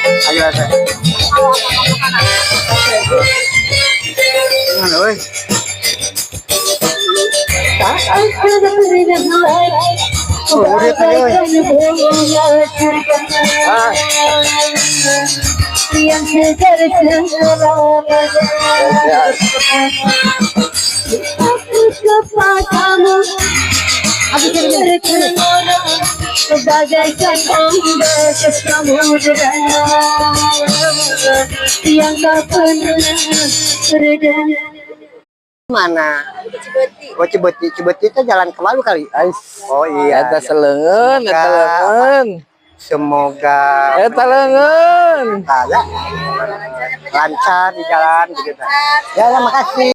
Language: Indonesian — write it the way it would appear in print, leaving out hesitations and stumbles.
Ayo teh. Mana euy? Oh, udah teh euy. Ah. yang segar aku kepadamu bagaikan ombak ke samudera yang tak pernah reda. Mana? Oh, Cibeti itu jalan ke Walu kali. Oh iya. Eta selengeun, eta leungeun. Semoga Eta leungeun. lancar di jalan gitu. Ya, makasih.